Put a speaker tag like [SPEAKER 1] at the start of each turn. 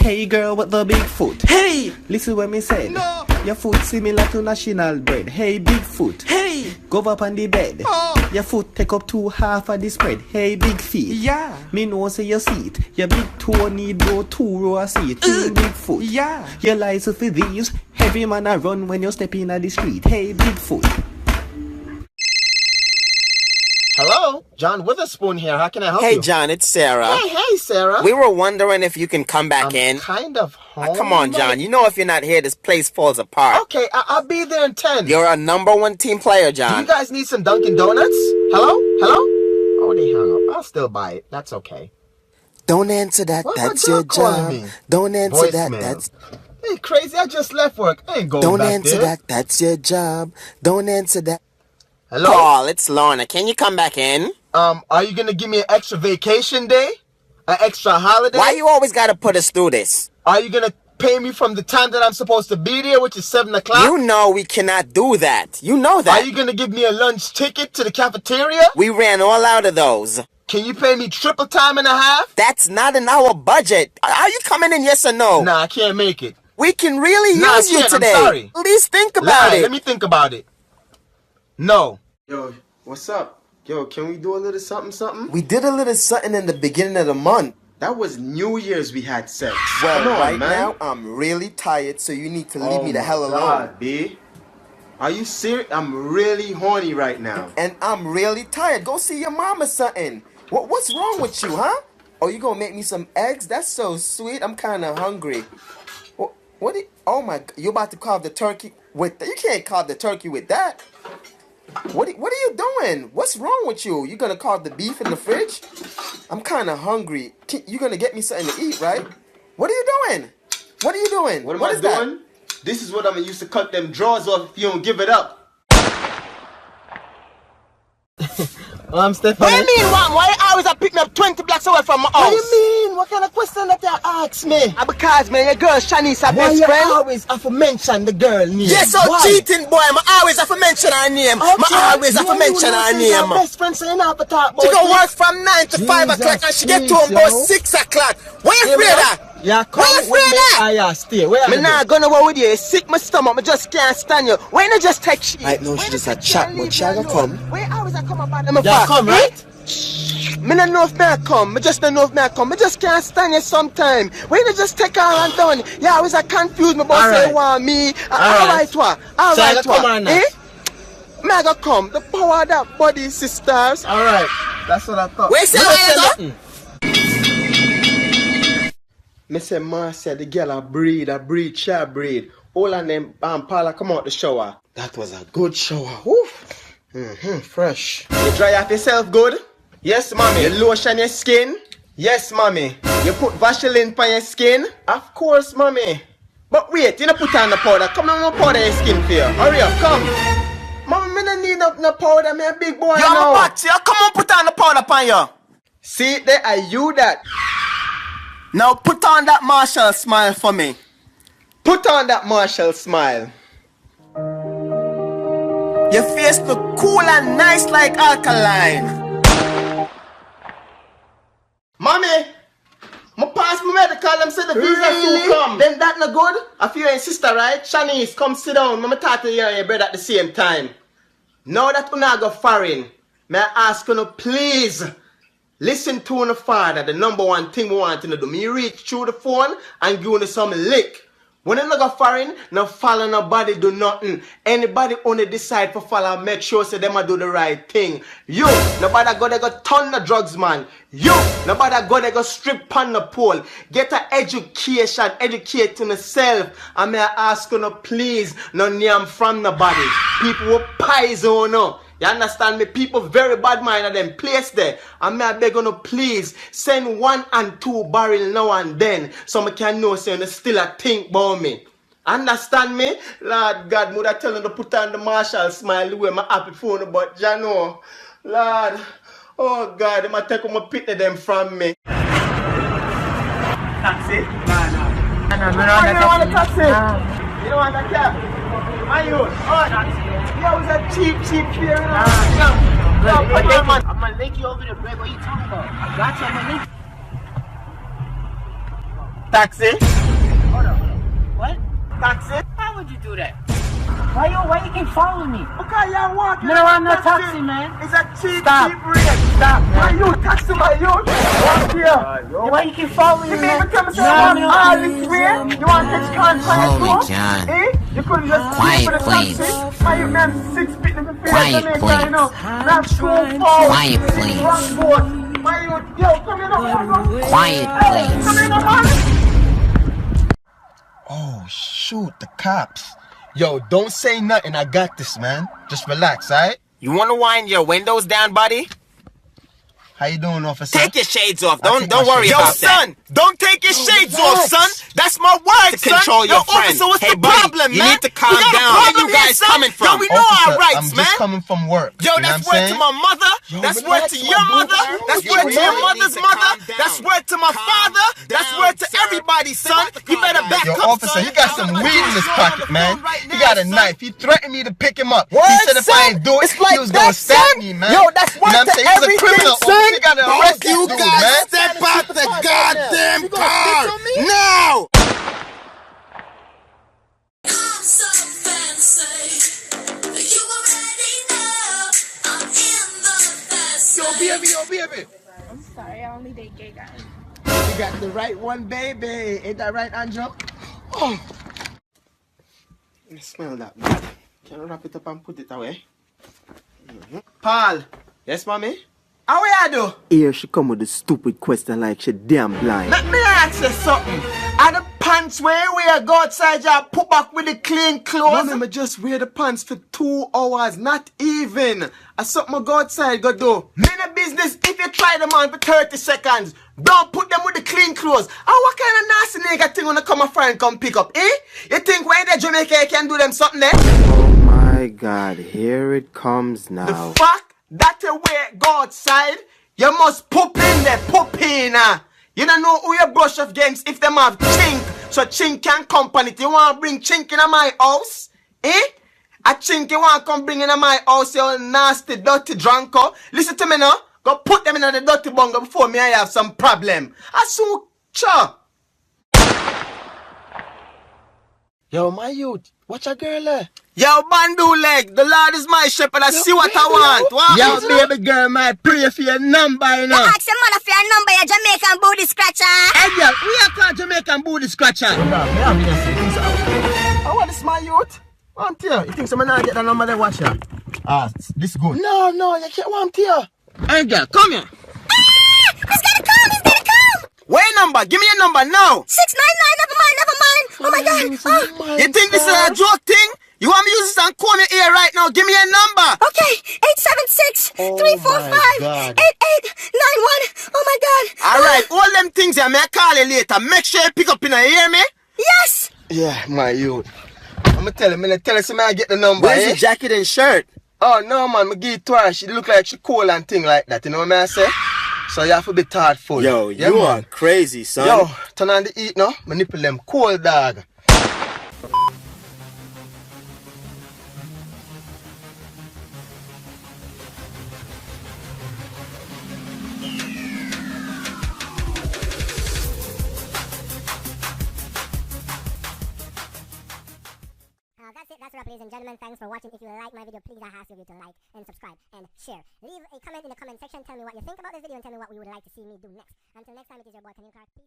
[SPEAKER 1] Hey girl with the big foot.
[SPEAKER 2] Hey!
[SPEAKER 1] Listen what me said.
[SPEAKER 2] No!
[SPEAKER 1] Your foot similar to national bread. Hey big foot.
[SPEAKER 2] Hey!
[SPEAKER 1] Go up on the bed.
[SPEAKER 2] Oh!
[SPEAKER 1] Your foot take up 2/2 of the spread. Hey big feet.
[SPEAKER 2] Yeah!
[SPEAKER 1] Me know say your seat. Your big toe need go 2 row of seat. Big foot.
[SPEAKER 2] Yeah!
[SPEAKER 1] Your license for these. Heavy man a run when you step in at the street. Hey big foot.
[SPEAKER 3] Hello, John Witherspoon here. How can I help you?
[SPEAKER 4] Hey, John, it's Sarah.
[SPEAKER 3] Hey, Sarah.
[SPEAKER 4] We were wondering if you can come back
[SPEAKER 3] I'm
[SPEAKER 4] in.
[SPEAKER 3] kind of home.
[SPEAKER 4] Come on, John. You know if you're not here, this place falls apart.
[SPEAKER 3] Okay, I'll be there in 10.
[SPEAKER 4] You're a #1 team player,
[SPEAKER 3] Do you
[SPEAKER 4] John.
[SPEAKER 3] guys need some Dunkin' Donuts? Hello? Oh, they hung up. I'll still buy it. That's okay.
[SPEAKER 4] Don't answer that.
[SPEAKER 3] What
[SPEAKER 4] That's
[SPEAKER 3] y'all
[SPEAKER 4] your
[SPEAKER 3] calling
[SPEAKER 4] job.
[SPEAKER 3] me?
[SPEAKER 4] Don't answer that.
[SPEAKER 3] Voicemail.
[SPEAKER 4] That's.
[SPEAKER 3] Hey, crazy. I just left work. I ain't going
[SPEAKER 4] Don't
[SPEAKER 3] back
[SPEAKER 4] answer
[SPEAKER 3] there.
[SPEAKER 4] that. That's your job. Don't answer that.
[SPEAKER 3] Hello?
[SPEAKER 4] Paul, it's Lorna. Can you come back in?
[SPEAKER 3] Are you gonna give me an extra vacation day? An extra holiday?
[SPEAKER 4] Why you always gotta put us through this?
[SPEAKER 3] Are you gonna pay me from the time that I'm supposed to be there, which is 7 o'clock?
[SPEAKER 4] You know we cannot do that. You know that.
[SPEAKER 3] Are you gonna give me a lunch ticket to the cafeteria?
[SPEAKER 4] We ran all out of those.
[SPEAKER 3] Can you pay me triple time and a half?
[SPEAKER 4] That's not in our budget. Are you coming in, yes or no?
[SPEAKER 3] Nah, I can't make it.
[SPEAKER 4] We can really
[SPEAKER 3] Nah, I
[SPEAKER 4] use you
[SPEAKER 3] can't. I'm
[SPEAKER 4] today.
[SPEAKER 3] sorry.
[SPEAKER 4] At least think about it.
[SPEAKER 3] Let me think about it. No.
[SPEAKER 5] Yo, what's up? Yo, can we do a little something?
[SPEAKER 4] We did a little something in the beginning of the month.
[SPEAKER 5] That was New Year's we had sex.
[SPEAKER 4] Well,
[SPEAKER 5] Come on,
[SPEAKER 4] right
[SPEAKER 5] man.
[SPEAKER 4] now, I'm really tired, so you need to leave me the hell alone.
[SPEAKER 5] God, B. Are you serious? I'm really horny right now.
[SPEAKER 4] And I'm really tired. Go see your mom or something. What's wrong with you, huh? Oh, you gonna make me some eggs? That's so sweet. I'm kind of hungry. Oh my, you about to carve the turkey with you can't carve the turkey with that. What are you doing? What's wrong with you? You gonna carve the beef in the fridge? I'm kind of hungry. You gonna get me something to eat, right? What are you doing? What are you doing?
[SPEAKER 5] What am I doing? This is what I'm gonna use to cut them drawers off if you don't give it up.
[SPEAKER 3] I'm Stephanie.
[SPEAKER 4] What do you mean, Mom? Why you always pick me up 20 blocks away from my house?
[SPEAKER 3] What do you mean? What kind of question that you ask me?
[SPEAKER 4] Because, man, your girl Shanice her
[SPEAKER 3] Why
[SPEAKER 4] best
[SPEAKER 3] you
[SPEAKER 4] friend.
[SPEAKER 3] always have to mention the girl name?
[SPEAKER 4] Yes, so
[SPEAKER 3] Why?
[SPEAKER 4] cheating boy. I always have to mention her name. I always have to mention her name.
[SPEAKER 3] Best friend, so you not have to talk about
[SPEAKER 4] She go
[SPEAKER 3] it.
[SPEAKER 4] work from 9 to 5
[SPEAKER 3] Jesus,
[SPEAKER 4] o'clock and she get
[SPEAKER 3] please,
[SPEAKER 4] home about
[SPEAKER 3] yo.
[SPEAKER 4] 6 o'clock. Why you afraid of?
[SPEAKER 3] Yeah, come
[SPEAKER 4] Why you
[SPEAKER 3] with me.
[SPEAKER 4] afraid of?
[SPEAKER 3] Ah, yeah, stay. Where
[SPEAKER 4] Me not gonna go with you. It's sick my stomach. I just can't stand you. Why not just take shit?
[SPEAKER 5] Right now, she just a chat, but she gonna come.
[SPEAKER 4] Why always I come about them?
[SPEAKER 3] Yeah, come, right?
[SPEAKER 4] Me not know if I come. Me just don't know if I come. Me just can't stand you sometime. Why not just take her and done? Yeah, always I confuse me about say
[SPEAKER 3] Alright.
[SPEAKER 4] want me.
[SPEAKER 3] Alright.
[SPEAKER 4] Alright, what? Alright,
[SPEAKER 3] come on
[SPEAKER 4] what?
[SPEAKER 3] now.
[SPEAKER 4] Eh? Me I gonna come. The power of that body, sisters.
[SPEAKER 3] Alright, that's what I thought.
[SPEAKER 4] Where's the
[SPEAKER 3] nothing.
[SPEAKER 5] Me say, Ma said the girl a breed, she breed. All of them, Paula come out the shower. That was a good shower. Woof. Fresh. You dry off yourself good? Yes, mommy. You lotion your skin? Yes, mommy. You put Vaseline on your skin? Of course, mommy. But wait, you don't put on the powder. Come on, no powder your skin for you. Hurry up, come. Mommy, me don't need no powder. Me a big boy
[SPEAKER 4] You're
[SPEAKER 5] now.
[SPEAKER 4] my boxer. Come on, put on the powder pan you.
[SPEAKER 5] See, there are you that.
[SPEAKER 4] Now put on that Marshall smile for me.
[SPEAKER 5] Put on that Marshall smile.
[SPEAKER 4] Your face look cool and nice like alkaline.
[SPEAKER 5] Mommy, I pass my medical, them say the visa
[SPEAKER 3] Really?
[SPEAKER 5] soon come. Then that no good? I feel your sister, right? Shanice, come sit down. Mama talk to you and your brother at the same time. Now that you not go foreign, may I ask you please listen to your father. The #1 thing we want to do. Me reach through the phone and give you some lick. When you not go foreign, no follow nobody do nothing. Anybody only decide for follow, make sure say them a do the right thing. You, nobody go there go ton the drugs, man. You, nobody go there go strip on the pole. Get an education, educate yourself. And may I ask you please, no name from nobody. People will poison you. You understand me? People very bad mind of them place there. And may I beg you please send 1 and 2 barrel now and then so I can know say you still a think about me. Understand me? Lord God, mother tell you to put on the Marshall smile the way my happy phone but you know. Lord, oh God, they might take my pity them from me. Taxi? No, I don't want a taxi. You don't want a cab? Are you? Oh, taxi. Yeah, it was a cheap fare, you know.
[SPEAKER 6] I'm gonna link you over the break. What are you talking about? I got you. I'm gonna link you.
[SPEAKER 5] Taxi? Taxi?
[SPEAKER 6] Why would you do that? Why you keep following me?
[SPEAKER 5] Because you're walking.
[SPEAKER 6] No, I'm not taxi, man.
[SPEAKER 5] It's a cheap
[SPEAKER 6] Stop.
[SPEAKER 5] rate.
[SPEAKER 6] Stop,
[SPEAKER 5] My
[SPEAKER 6] man.
[SPEAKER 5] youth, taxi my youth. Walk here.
[SPEAKER 6] Yeah, why you keep following
[SPEAKER 5] You
[SPEAKER 6] me,
[SPEAKER 5] mean
[SPEAKER 6] man?
[SPEAKER 5] to tell me
[SPEAKER 6] No,
[SPEAKER 5] something
[SPEAKER 6] no,
[SPEAKER 5] all this way? You want to catch contact?
[SPEAKER 2] Holy John.
[SPEAKER 5] Eh? You couldn't just
[SPEAKER 2] Quiet,
[SPEAKER 5] for the
[SPEAKER 2] please.
[SPEAKER 5] taxi? Why you man 6 feet in the face?
[SPEAKER 2] Quiet, please.
[SPEAKER 5] You know? That's too far.
[SPEAKER 2] Quiet, please.
[SPEAKER 5] Why you, yo, come in up.
[SPEAKER 2] Quiet, please.
[SPEAKER 5] Come in up, man. Oh, shoot, the cops. Yo, don't say nothing. I got this, man. Just relax, alright?
[SPEAKER 7] You want to wind your windows down, buddy?
[SPEAKER 5] How you doing, officer?
[SPEAKER 7] Take your shades off.
[SPEAKER 5] I'll
[SPEAKER 7] Don't
[SPEAKER 5] take my
[SPEAKER 7] worry
[SPEAKER 5] shades
[SPEAKER 7] about
[SPEAKER 5] off.
[SPEAKER 7] that.
[SPEAKER 5] Yo, son, don't take your shades off, son. That's my word,
[SPEAKER 7] To control
[SPEAKER 5] son.
[SPEAKER 7] your friend.
[SPEAKER 5] Officer, what's
[SPEAKER 7] Hey,
[SPEAKER 5] the
[SPEAKER 7] buddy,
[SPEAKER 5] problem,
[SPEAKER 7] you
[SPEAKER 5] man?
[SPEAKER 7] need to calm
[SPEAKER 5] We got a
[SPEAKER 7] down.
[SPEAKER 5] problem
[SPEAKER 7] Where you
[SPEAKER 5] here,
[SPEAKER 7] guys
[SPEAKER 5] son.
[SPEAKER 7] coming from?
[SPEAKER 5] Yo, we know
[SPEAKER 3] Officer,
[SPEAKER 5] our rights,
[SPEAKER 3] I'm
[SPEAKER 5] man.
[SPEAKER 3] just coming from work.
[SPEAKER 5] Yo,
[SPEAKER 3] You know
[SPEAKER 5] that's
[SPEAKER 3] what I'm
[SPEAKER 5] word to
[SPEAKER 3] saying?
[SPEAKER 5] my mother.
[SPEAKER 3] Yo,
[SPEAKER 5] That's
[SPEAKER 3] relax,
[SPEAKER 5] word to
[SPEAKER 3] my
[SPEAKER 5] your
[SPEAKER 3] boo.
[SPEAKER 5] mother. That's
[SPEAKER 7] You
[SPEAKER 5] word to your
[SPEAKER 7] really
[SPEAKER 5] mother's
[SPEAKER 7] need to
[SPEAKER 5] mother.
[SPEAKER 7] calm down.
[SPEAKER 5] That's word to my
[SPEAKER 7] Calm
[SPEAKER 5] father. That's
[SPEAKER 7] down,
[SPEAKER 5] word to
[SPEAKER 7] sir.
[SPEAKER 5] everybody, son. You better back
[SPEAKER 3] Yo,
[SPEAKER 5] up,
[SPEAKER 3] officer,
[SPEAKER 5] son.
[SPEAKER 3] he got some
[SPEAKER 5] I'm
[SPEAKER 3] weed in his
[SPEAKER 5] on
[SPEAKER 3] pocket,
[SPEAKER 5] the
[SPEAKER 3] man.
[SPEAKER 5] phone right
[SPEAKER 3] He
[SPEAKER 5] now,
[SPEAKER 3] got a
[SPEAKER 5] son.
[SPEAKER 3] knife. He threatened me to pick him up.
[SPEAKER 5] Word,
[SPEAKER 3] He said if I
[SPEAKER 5] son.
[SPEAKER 3] ain't do it,
[SPEAKER 5] It's like
[SPEAKER 3] he was gonna
[SPEAKER 5] that,
[SPEAKER 3] stab
[SPEAKER 5] son.
[SPEAKER 3] me, man.
[SPEAKER 5] Yo, that's
[SPEAKER 3] You know what I'm
[SPEAKER 5] word to
[SPEAKER 3] saying? He's a
[SPEAKER 5] everything,
[SPEAKER 3] criminal.
[SPEAKER 5] son.
[SPEAKER 3] Officer, you gotta arrest this
[SPEAKER 7] You
[SPEAKER 3] dude,
[SPEAKER 7] guys
[SPEAKER 3] man.
[SPEAKER 7] step out the goddamn
[SPEAKER 5] You gonna spit
[SPEAKER 7] car
[SPEAKER 5] on me?
[SPEAKER 7] now!
[SPEAKER 8] I'm so fancy. You already know I'm in the fancy.
[SPEAKER 3] Yo, baby.
[SPEAKER 9] I'm sorry, I only date gay guys.
[SPEAKER 5] You got the right one, baby. Ain't that right, Andrew? Oh. Smell that, man. Can I wrap it up and put it away? Paul. Yes, mommy? How are you do?
[SPEAKER 4] Here she come with a stupid question like she damn blind.
[SPEAKER 5] Let me ask you something. Are the pants where you wear go outside you put back with the clean clothes? No, me just wear the pants for 2 hours, not even. I something I go outside go do. Me no business if you try them on for 30 seconds. Don't put them with the clean clothes. Oh, what kind of nasty nigga thing when I come a friend come pick up, eh? You think when they Jamaica you can do them something there?
[SPEAKER 4] Oh my God, here it comes now.
[SPEAKER 5] The fact that you wear go outside, you must poop in there, poop in. You don't know who you brush off against if them have chink, so chink can company. You want to bring chink in my house? Eh? A chink you want to come bring in my house, you nasty, dirty drunko. Listen to me now. Go put them in the dirty bunga before me I have some problem. I so cha. Yo, my youth, watch a girl there. Yo, Bandu leg, the Lord is my shepherd. I see what I want. What? Yo, baby girl, my pray for your number, you know.
[SPEAKER 8] Ask your mother for your number, you Jamaican booty scratcher.
[SPEAKER 5] Hey, girl, we are called Jamaican booty scratcher. Oh, what is my youth? Want here? You think someone not get the number they watch here? Ah, this good. No, you can't want here. Hey, girl, come here.
[SPEAKER 8] He's gonna come.
[SPEAKER 5] Where number? Give me your number now.
[SPEAKER 8] 699, never mind. Oh my God. Oh.
[SPEAKER 5] You think this is a joke thing? You want me to use this and comb your ear right now? Give me your number.
[SPEAKER 8] Okay, 876-345-8891. Oh my God.
[SPEAKER 5] All right, all them things I may call you later. Make sure you pick up in the hear me?
[SPEAKER 8] Yes.
[SPEAKER 5] Yeah, my youth. I'm gonna tell her something I get the number.
[SPEAKER 4] Where's the jacket and shirt?
[SPEAKER 5] Oh no, man, I give it to her. She look like she cool and thing like that. You know what I say? So you have to be thoughtful.
[SPEAKER 4] Yo,
[SPEAKER 5] Yeah,
[SPEAKER 4] you
[SPEAKER 5] man.
[SPEAKER 4] are crazy, son.
[SPEAKER 5] Yo, turn on the heat now. My nipple them cold, dog.
[SPEAKER 10] That's it. That's a wrap, ladies and gentlemen. Thanks for watching. If you like my video, please I ask you to like and subscribe and share. Leave a comment in the comment section. Tell me what you think about this video and tell me what you would like to see me do next. Until next time, it is your boy Camille Clark. Peace.